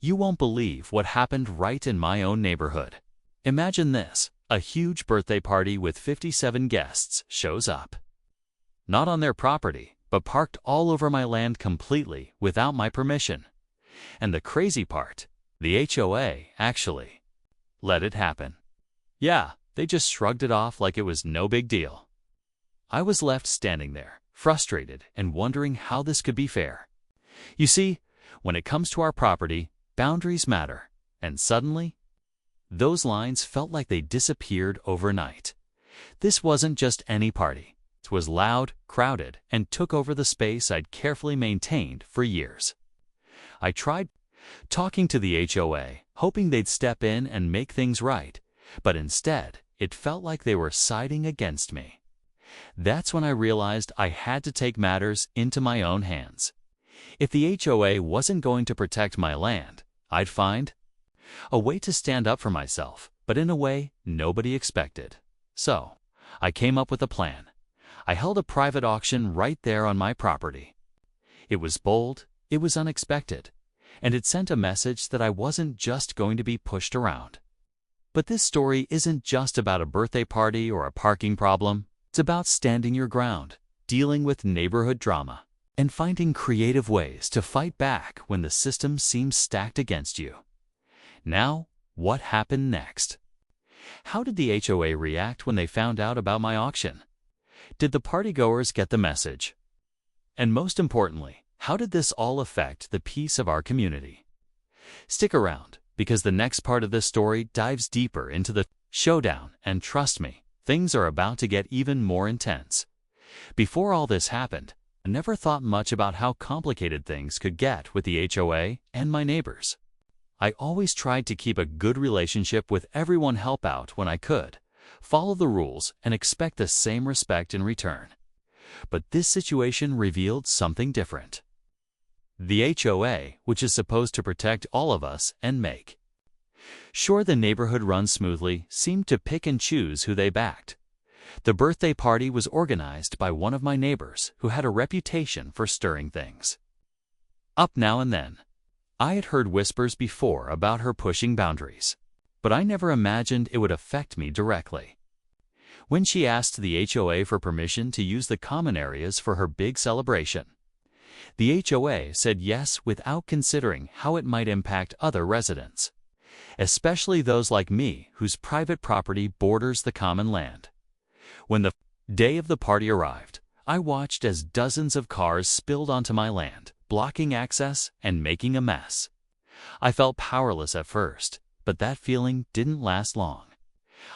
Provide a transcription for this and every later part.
You won't believe what happened right in my own neighborhood. Imagine this: a huge birthday party with 57 guests shows up. Not on their property, but parked all over my land completely without my permission. And the crazy part, the HOA actually let it happen. Yeah, they just shrugged it off like it was no big deal. I was left standing there, frustrated and wondering how this could be fair. You see, when it comes to our property, boundaries matter, and suddenly, those lines felt like they disappeared overnight. This wasn't just any party. It was loud, crowded, and took over the space I'd carefully maintained for years. I tried talking to the HOA, hoping they'd step in and make things right, but instead, it felt like they were siding against me. That's when I realized I had to take matters into my own hands. If the HOA wasn't going to protect my land, I'd find a way to stand up for myself, but in a way nobody expected. So, I came up with a plan. I held a private auction right there on my property. It was bold, it was unexpected, and it sent a message that I wasn't just going to be pushed around. But this story isn't just about a birthday party or a parking problem. It's about standing your ground, dealing with neighborhood drama, and finding creative ways to fight back when the system seems stacked against you. Now, what happened next? How did the HOA react when they found out about my auction? Did the partygoers get the message? And most importantly, how did this all affect the peace of our community? Stick around, because the next part of this story dives deeper into the showdown, and trust me, things are about to get even more intense. Before all this happened, I never thought much about how complicated things could get with the HOA and my neighbors. I always tried to keep a good relationship with everyone, help out when I could, follow the rules, and expect the same respect in return. But this situation revealed something different. The HOA, which is supposed to protect all of us and make sure the neighborhood runs smoothly, seemed to pick and choose who they backed. The birthday party was organized by one of my neighbors who had a reputation for stirring things up now and then. I had heard whispers before about her pushing boundaries, but I never imagined it would affect me directly. When she asked the HOA for permission to use the common areas for her big celebration, the HOA said yes without considering how it might impact other residents, especially those like me whose private property borders the common land. When the day of the party arrived, I watched as dozens of cars spilled onto my land, blocking access and making a mess. I felt powerless at first, but that feeling didn't last long.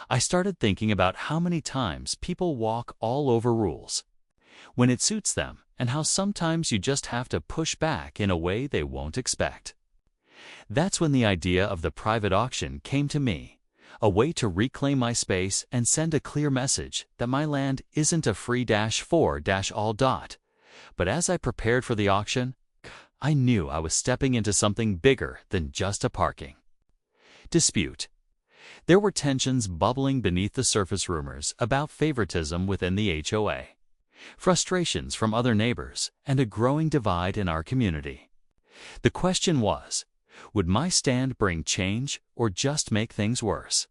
I started thinking about how many times people walk all over rules when it suits them, and how sometimes you just have to push back in a way they won't expect. That's when the idea of the private auction came to me, a way to reclaim my space and send a clear message that my land isn't a free-for-all. But as I prepared for the auction, I knew I was stepping into something bigger than just a parking dispute. There were tensions bubbling beneath the surface, rumors about favoritism within the HOA, frustrations from other neighbors, and a growing divide in our community. The question was, would my stand bring change or just make things worse?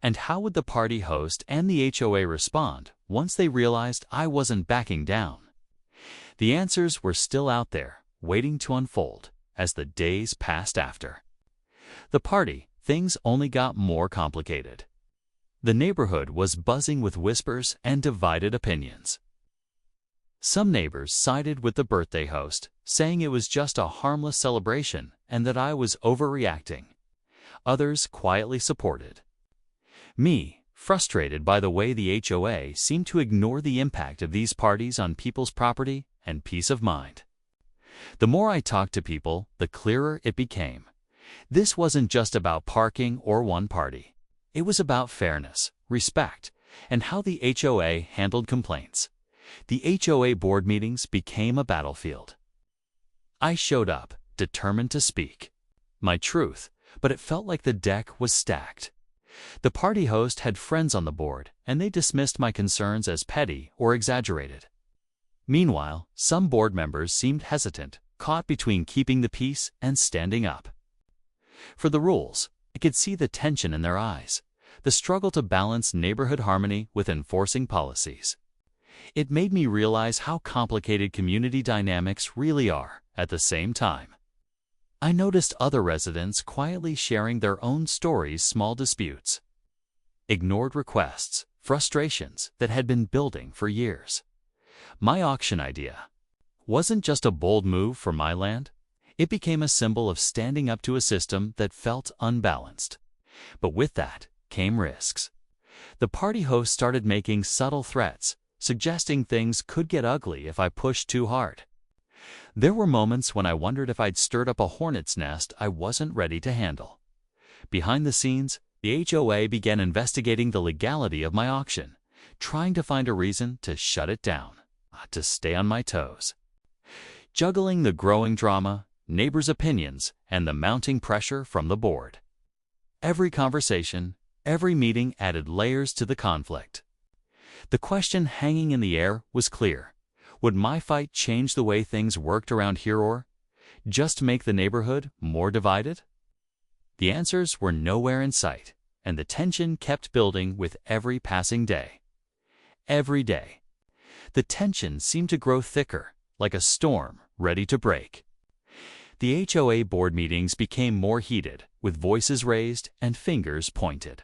And how would the party host and the HOA respond once they realized I wasn't backing down? The answers were still out there, waiting to unfold as the days passed after the party. Things only got more complicated. The neighborhood was buzzing with whispers and divided opinions. Some neighbors sided with the birthday host, saying it was just a harmless celebration and that I was overreacting. Others quietly supported me, frustrated by the way the HOA seemed to ignore the impact of these parties on people's property and peace of mind. The more I talked to people, the clearer it became. This wasn't just about parking or one party. It was about fairness, respect, and how the HOA handled complaints. The HOA board meetings became a battlefield. I showed up, determined to speak my truth, but it felt like the deck was stacked. The party host had friends on the board, and they dismissed my concerns as petty or exaggerated. Meanwhile, some board members seemed hesitant, caught between keeping the peace and standing up. For the rules, I could see the tension in their eyes, the struggle to balance neighborhood harmony with enforcing policies. It made me realize how complicated community dynamics really are at the same time. I noticed other residents quietly sharing their own stories, small disputes, ignored requests, frustrations that had been building for years. My auction idea wasn't just a bold move for my land. It became a symbol of standing up to a system that felt unbalanced. But with that came risks. The party host started making subtle threats, suggesting things could get ugly if I pushed too hard. There were moments when I wondered if I'd stirred up a hornet's nest I wasn't ready to handle. Behind the scenes, the HOA began investigating the legality of my auction, trying to find a reason to shut it down, to stay on my toes. Juggling the growing drama, neighbors' opinions, and the mounting pressure from the board. Every conversation, every meeting added layers to the conflict. The question hanging in the air was clear. Would my fight change the way things worked around here, or just make the neighborhood more divided? The answers were nowhere in sight, and the tension kept building with every passing day. Every day, the tension seemed to grow thicker, like a storm ready to break. The HOA board meetings became more heated, with voices raised and fingers pointed.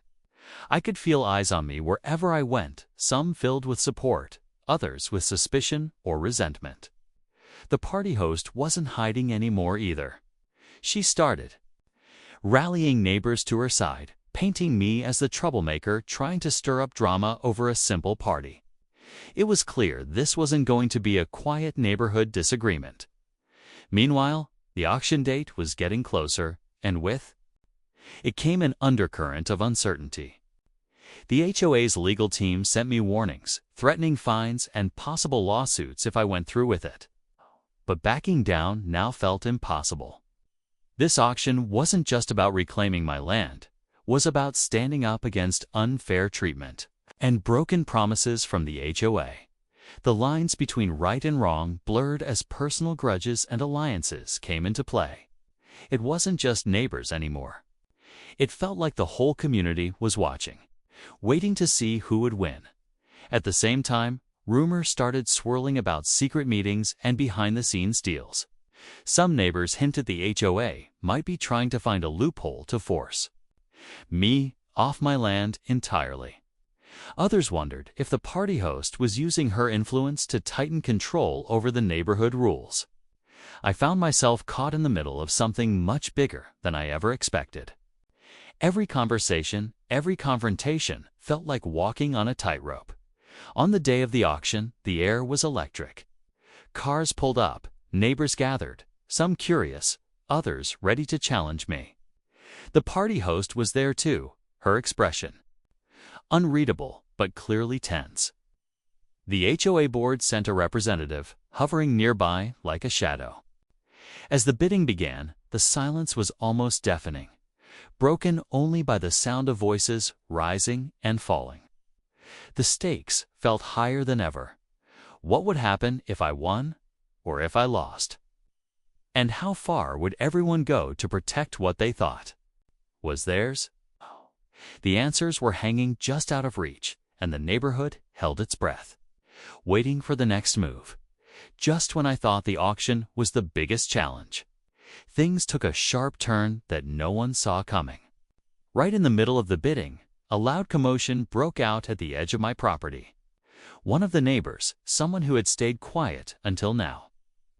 I could feel eyes on me wherever I went, some filled with support, others with suspicion or resentment. The party host wasn't hiding anymore either. She started rallying neighbors to her side, painting me as the troublemaker trying to stir up drama over a simple party. It was clear this wasn't going to be a quiet neighborhood disagreement. Meanwhile, the auction date was getting closer, and with it came an undercurrent of uncertainty. The HOA's legal team sent me warnings, threatening fines and possible lawsuits if I went through with it. But backing down now felt impossible. This auction wasn't just about reclaiming my land, it was about standing up against unfair treatment and broken promises from the HOA. The lines between right and wrong blurred as personal grudges and alliances came into play. It wasn't just neighbors anymore. It felt like the whole community was watching, waiting to see who would win. At the same time, rumors started swirling about secret meetings and behind-the-scenes deals. Some neighbors hinted the HOA might be trying to find a loophole to force me off my land entirely. Others wondered if the party host was using her influence to tighten control over the neighborhood rules. I found myself caught in the middle of something much bigger than I ever expected. Every conversation, every confrontation felt like walking on a tightrope. On the day of the auction, the air was electric. Cars pulled up, neighbors gathered, some curious, others ready to challenge me. The party host was there too, her expression unreadable but clearly tense. The HOA board sent a representative, hovering nearby like a shadow. As the bidding began, the silence was almost deafening, broken only by the sound of voices rising and falling. The stakes felt higher than ever. What would happen if I won or if I lost? And how far would everyone go to protect what they thought was theirs? The answers were hanging just out of reach, and the neighborhood held its breath, waiting for the next move. Just when I thought the auction was the biggest challenge, things took a sharp turn that no one saw coming. Right in the middle of the bidding, a loud commotion broke out at the edge of my property. One of the neighbors, someone who had stayed quiet until now,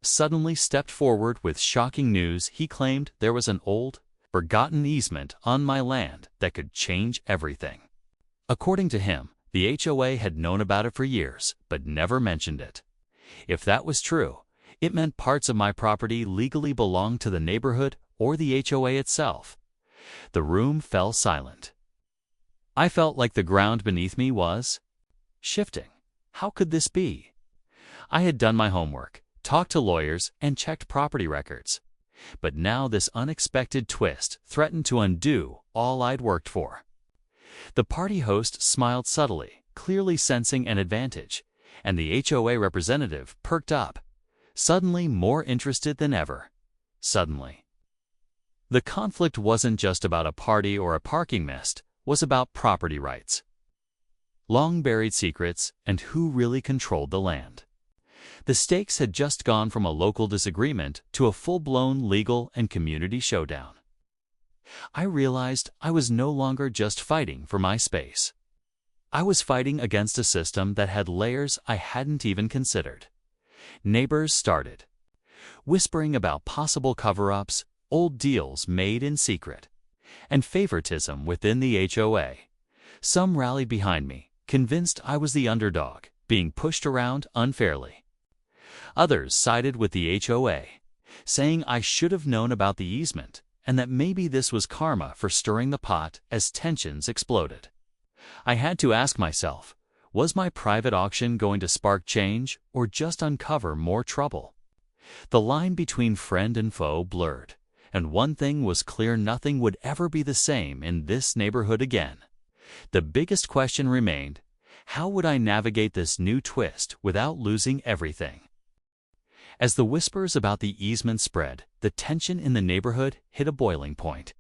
suddenly stepped forward with shocking news. He claimed there was an old, forgotten easement on my land that could change everything. According to him, the HOA had known about it for years, but never mentioned it. If that was true, it meant parts of my property legally belonged to the neighborhood or the HOA itself. The room fell silent. I felt like the ground beneath me was shifting. How could this be? I had done my homework, talked to lawyers, and checked property records. But now this unexpected twist threatened to undo all I'd worked for. The party host smiled subtly, clearly sensing an advantage, and the HOA representative perked up, suddenly more interested than ever. Suddenly. The conflict wasn't just about a party or a parking mist, it was about property rights, long-buried secrets, and who really controlled the land. The stakes had just gone from a local disagreement to a full-blown legal and community showdown. I realized I was no longer just fighting for my space. I was fighting against a system that had layers I hadn't even considered. Neighbors started whispering about possible cover-ups, old deals made in secret, and favoritism within the HOA. Some rallied behind me, convinced I was the underdog, being pushed around unfairly. Others sided with the HOA, saying I should have known about the easement and that maybe this was karma for stirring the pot as tensions exploded. I had to ask myself, was my private auction going to spark change or just uncover more trouble? The line between friend and foe blurred, and one thing was clear: nothing would ever be the same in this neighborhood again. The biggest question remained: how would I navigate this new twist without losing everything? As the whispers about the easement spread, the tension in the neighborhood hit a boiling point.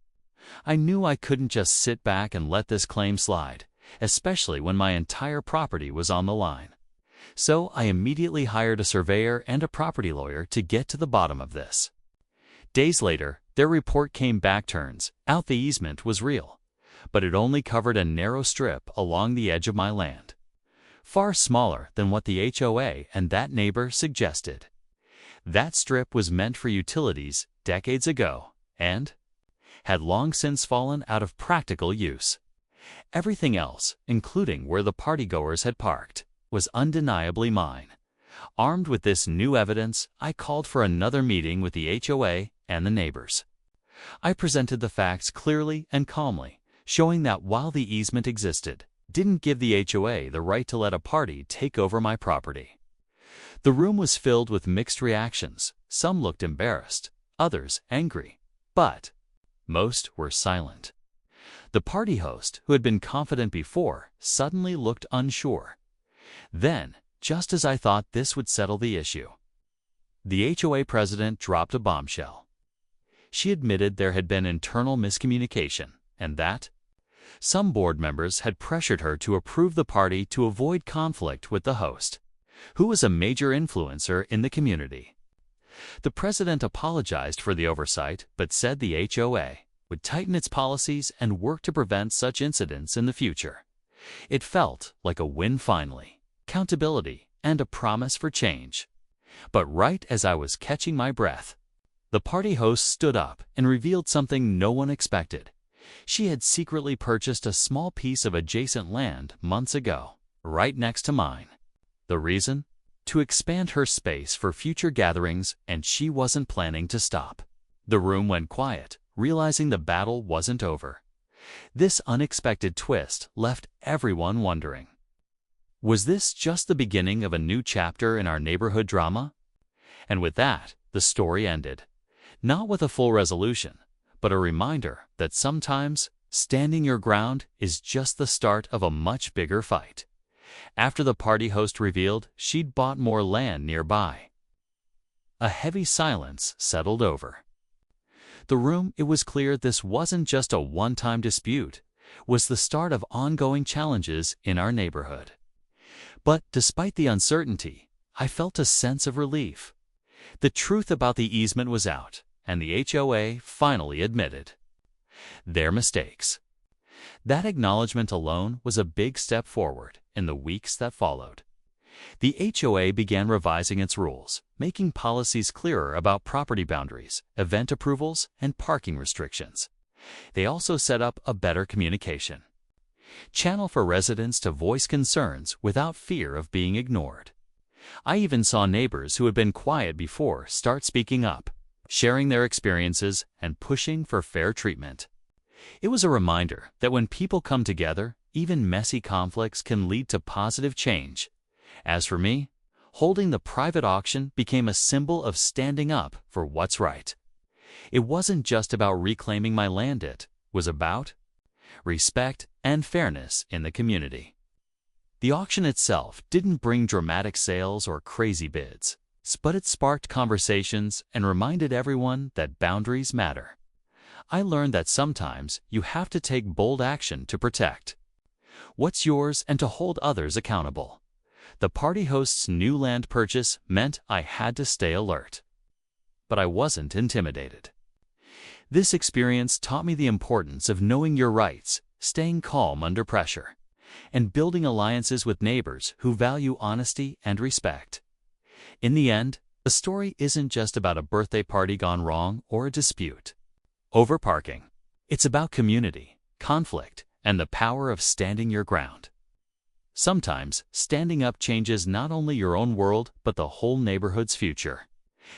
I knew I couldn't just sit back and let this claim slide, especially when my entire property was on the line. So I immediately hired a surveyor and a property lawyer to get to the bottom of this. Days later, their report came back: turns out the easement was real, but it only covered a narrow strip along the edge of my land, far smaller than what the HOA and that neighbor suggested. That strip was meant for utilities decades ago and had long since fallen out of practical use. Everything else, including where the partygoers had parked, was undeniably mine. Armed with this new evidence, I called for another meeting with the HOA and the neighbors. I presented the facts clearly and calmly, showing that while the easement existed, didn't give the HOA the right to let a party take over my property. The room was filled with mixed reactions. Some looked embarrassed, others angry, but most were silent. The party host, who had been confident before, suddenly looked unsure. Then, just as I thought this would settle the issue, the HOA president dropped a bombshell. She admitted there had been internal miscommunication and that some board members had pressured her to approve the party to avoid conflict with the host, who was a major influencer in the community. The president apologized for the oversight, but said the HOA would tighten its policies and work to prevent such incidents in the future. It felt like a win finally, accountability, and a promise for change. But right as I was catching my breath, the party host stood up and revealed something no one expected. She had secretly purchased a small piece of adjacent land months ago, right next to mine. The reason? To expand her space for future gatherings, and she wasn't planning to stop. The room went quiet, realizing the battle wasn't over. This unexpected twist left everyone wondering. Was this just the beginning of a new chapter in our neighborhood drama? And with that, the story ended. Not with a full resolution, but a reminder that sometimes standing your ground is just the start of a much bigger fight. After the party host revealed she'd bought more land nearby, a heavy silence settled over the room. It was clear this wasn't just a one-time dispute, was the start of ongoing challenges in our neighborhood. But despite the uncertainty, I felt a sense of relief. The truth about the easement was out, and the HOA finally admitted their mistakes. That acknowledgement alone was a big step forward in the weeks that followed. The HOA began revising its rules, making policies clearer about property boundaries, event approvals, and parking restrictions. They also set up a better communication channel for residents to voice concerns without fear of being ignored. I even saw neighbors who had been quiet before start speaking up, sharing their experiences and pushing for fair treatment. It was a reminder that when people come together, even messy conflicts can lead to positive change. As for me, holding the private auction became a symbol of standing up for what's right. It wasn't just about reclaiming my land, it was about respect and fairness in the community. The auction itself didn't bring dramatic sales or crazy bids, but it sparked conversations and reminded everyone that boundaries matter. I learned that sometimes you have to take bold action to protect what's yours and to hold others accountable. The party host's new land purchase meant I had to stay alert. But I wasn't intimidated. This experience taught me the importance of knowing your rights, staying calm under pressure, and building alliances with neighbors who value honesty and respect. In the end, the story isn't just about a birthday party gone wrong or a dispute over parking. It's about community, conflict, and the power of standing your ground. Sometimes, standing up changes not only your own world, but the whole neighborhood's future.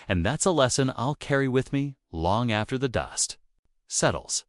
And that's a lesson I'll carry with me long after the dust settles.